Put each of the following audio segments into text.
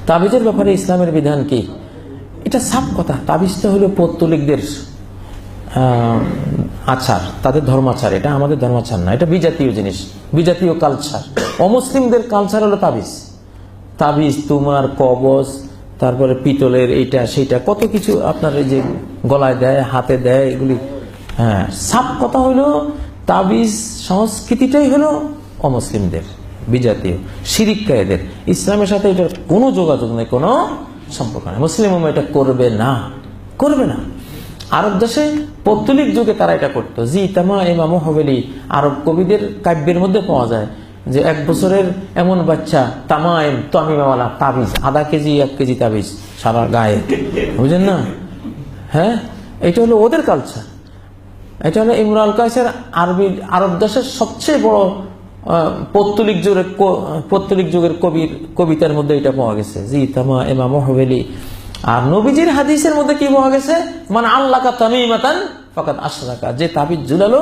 তাবিজের ব্যাপারে ইসলামের বিধান কি? এটা সাফ কথা। তাবিজটা হলো পৌত্তলিকদের আচার, তাদের ধর্মাচার। এটা আমাদের ধর্মাচার না, এটা বিজাতীয় জিনিস, বিজাতীয় কালচার। অমুসলিমদের কালচার হলো তাবিজ। তাবিজ, তোমার কবজ, তারপরে পিতলের এইটা সেইটা কত কিছু আপনার এই যে গলায় দেয়, হাতে দেয়, এগুলি। হ্যাঁ, সাফ কথা হলো তাবিজ সংস্কৃতিটাই হলো অমুসলিমদের, বিজাতীয়, শিরিককারীদের। ইসলামের সাথে এটার কোনো যোগাযোগ নেই, কোনো সম্পর্ক নেই। মুসলিম উম্মাহ এটা করবে না, করবে না। আরব দেশে পৌত্তলিক যুগে তারা এটা করতো। জি তামা ইমাম হবেলি, আরব কবিদের কাব্যের মধ্যে পাওয়া যায় যে 1 বছরের এমন বাচ্চা তামাইম তামিমাওয়ালা তাবিজ, আধা কেজি 1 কেজি তাবিজ সারা গায়ে, বুঝেন না? হ্যাঁ, এটা হলো ওদের কালচার। এটা হলো ইমরুল কায়েসের আরব দেশের সবচেয়ে বড় পৌত্তলিক যুগের কবিতার মধ্যে এটা পাওয়া গেছে, জি তামা ইমাম হবেলি। আর নবীজির হাদিসের মধ্যে কি পাওয়া গেছে? মানে আল্লাকা তামিমাতান ফাকাদ আশরাকা, যে তাবিজ ঝুলালো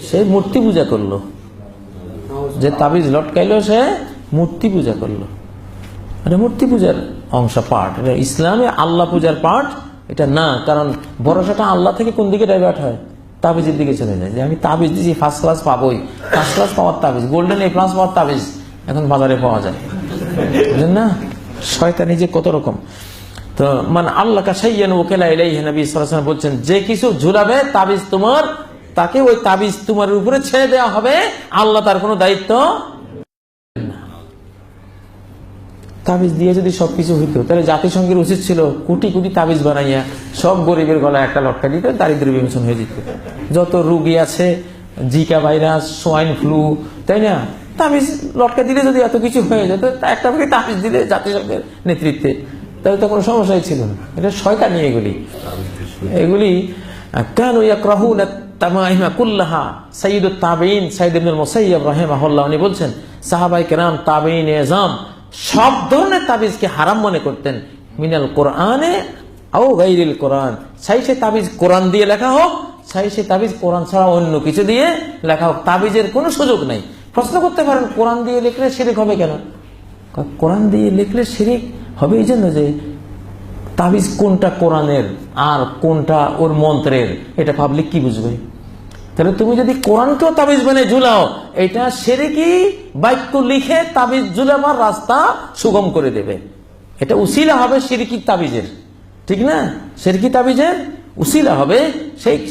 সে মূর্তি পূজা করলো, যে তাবিজ লটকাইলো সে মূর্তি পূজা করলো। এটা মূর্তি পূজার অংশ, পার্ট। এটা ইসলামে আল্লাহ পূজার পার্ট এটা না। কারণ ভরসাটা আল্লাহ থেকে কোন দিকে ডাইভার্ট হয়? তাবিজের দিকে চলে যায়, যে আমি তাবিজ দিয়েছি, ফার্স্ট ক্লাস পাবোই, ফার্স্ট ক্লাস পাওয়ার তাবিজ, গোল্ডেন A+ পাওয়ার তাবিজ এখন বাজারে পাওয়া যায়, বুঝলেন না? শয়তানি যে কত রকম। তো মানে আল্লাহ কাশাইয়ান ওকেলা ইলাইহি, নবী সাল্লাল্লাহু আলাইহি ওয়াসাল্লাম বলছেন, যে কিছু ঝুলাবে তাবিজ তোমার, তাকে ওই তাবিজ তোমার উপরে ছেড়ে দেওয়া হবে, আল্লাহ তার কোনো দায়িত্ব না। তাবিজ দিয়ে যদি সবকিছু হইতো, তাহলে জাতিসংঘের উচিত ছিল কোটি কোটি তাবিজ বানাইয়া সব গরিবের গলায় একটা লটকা দিতে, দারিদ্র বিমোচন হয়ে যেত। যত রোগী আছে, জিকা ভাইরাস, সোয়াইন ফ্লু, তাই না? তাবিজ লটকা দিলে যদি এত কিছু হয়ে যেত, একটা করে তাবিজ দিলে জাতিসংঘের নেতৃত্বে, তাহলে তো কোনো সমস্যাই ছিল না। এটা শয়তানি এগুলি কেন ইয়াকরাহুনা তামাইমা কুল্লাহা। সাইয়্যিদুত তাবেঈন সাইয়্যিদ ইবনুল মুসাইয়্যিব রাহিমাহুল্লাহ উনি বলছেন, সাহাবায়ে কেরাম, তাবেঈন এজাম সব ধরনের তাবিজকে হারাম মনে করতেন। মিনাল কোরআনে আও গায়রিল কোরআন, চাই সে তাবিজ কোরআন দিয়ে লেখা হোক, চাই সে তাবিজ কোরআন ছাড়া অন্য কিছু দিয়ে লেখা হোক, তাবিজের কোনো সুযোগ নাই। প্রশ্ন করতে পারেন, কোরআন দিয়ে লিখলে শিরিক হবে কেন? কোরআন দিয়ে লিখলে শিরিক হবে এই জন্য যে তাবিজ কোনটা কোরআনের আর কোনটা ওর মন্ত্রের, এটা পাবলিক কি বুঝবে? তাহলে তুমি যদি কোরআনকেও তাবিজ বানিয়ে ঝুলাও, এটা শিরকি বাক্য লিখে তাবিজ ঝুলাবার রাস্তা সুগম করে দেবে। এটা উসিলা হবে শিরকি তাবিজের, ঠিক না? শিরকি তাবিজের উসিলা হবে।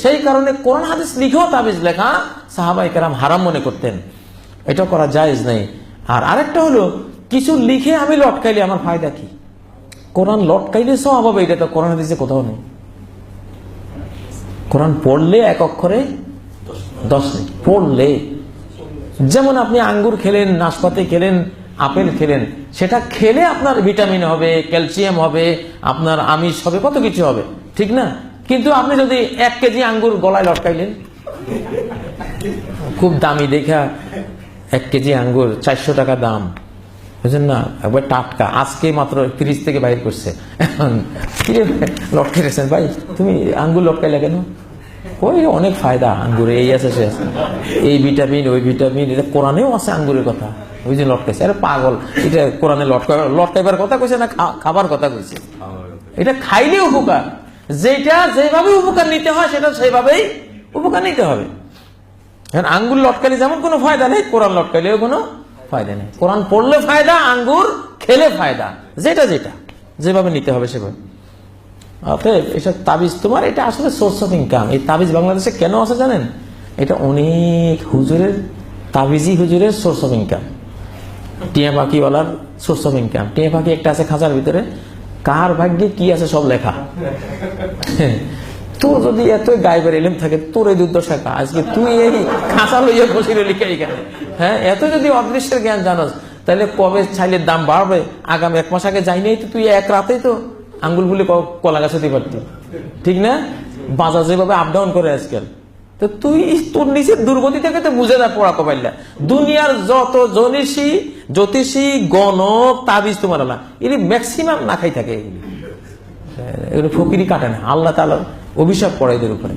সেই কারণে কোরআন হাদিস লিখেও তাবিজ লেখা সাহাবায়ে কেরাম হারাম মনে করতেন, এটা করা জায়েজ নেই। আর আরেকটা হলো, কিছু লিখে আমি লটকাইলে আমার ফায়দা কি? কোরআন লটকাইলে সওয়াব হবে, এটা তো কোরআন হাদিসে কোথাও নেই। কোরআন পড়লে 1 অক্ষরে 10 নেই, পড়লে। যেমন আপনি আঙ্গুর খেলেন, নাশপাতি খেলেন, আপেল খেলেন, সেটা খেলে আপনার ভিটামিন হবে, ক্যালসিয়াম হবে, আপনার আমিষ হবে, কত কিছু হবে, ঠিক না? কিন্তু আপনি যদি 1 কেজি আঙ্গুর গলায় লটকাইলেন, খুব দামি দেখা 1 কেজি আঙ্গুর 400 টাকা দাম, বুঝলেন না? একবার টাটকা, আজকে মাত্র ফ্রিজ থেকে বাইর করছে। লটকে রেখেছেন ভাই, তুমি আঙ্গুর লটকাইলে কেন? ওই অনেক ফায়দা আঙ্গুরে, এই আছে সে আছে, এই ভিটামিন ওই ভিটামিন, এটা কোরআনেও আছে আঙ্গুরের কথা, ওই যে লটকাইছে। আরে পাগল, এটা কোরআনে লটকাইবার কথা কইছে না খাবার কথা কইছে? এটা খাইলে উপকার, যেটা যেভাবে উপকার নিতে হয় সেটা সেভাবেই উপকার নিতে হবে। আঙ্গুর লটকাইলে যেমন কোনো ফায়দা নেই, কোরআন লটকাইলেও কোনো ফায়দা নেই। কোরআন পড়লে ফায়দা, আঙ্গুর খেলে ফায়দা, যেটা যেভাবে নিতে হবে সেভাবে। অতএব এসব তাবিজ তোমার, এটা আসলে সোর্স অফ ইনকাম। এই তাবিজ বাংলাদেশে কেন আছে জানেন? এটা অনেক হুজুরের, তাবিজি হুজুরের সোর্স অফ ইনকাম, টিয়া পাখিওয়ালার সোর্স অফ ইনকাম। টিয়া পাখি একটা আছে খাঁচার ভিতরে, কার ভাগ্যে কি আছে সব লেখা। তোর যদি এত গায়েবের ইলম থাকে, তোর এই দুর্দশা কা, আজকে তুই এই খাঁচা লইয়া বসে রইলি এখানে। হ্যাঁ, এত যদি অদৃশ্যের জ্ঞান জানোস, তাহলে কবে ছাইলের দাম বাড়বে? আগামী 1 মাস আগে যাই নাই তো তুই 1 রাতেই তো আঙ্গুল গুলি কলা গাছ হতে পারতি, ঠিক না? বাজার যেভাবে আপ ডাউন করে আজকাল, তো তুই তোর নিচের দুর্গতি থেকে তো বুঝে যা পড়া কপাইলা। দুনিয়ার যত জ্যোতিষী গণক তাবিজ তোমার না, এর ম্যাক্সিমাম না খাই থাকে, এগুলি ফকিরি কাটে না। আল্লাহ তাআলা অভিশাপ পড়ে এদের উপরে।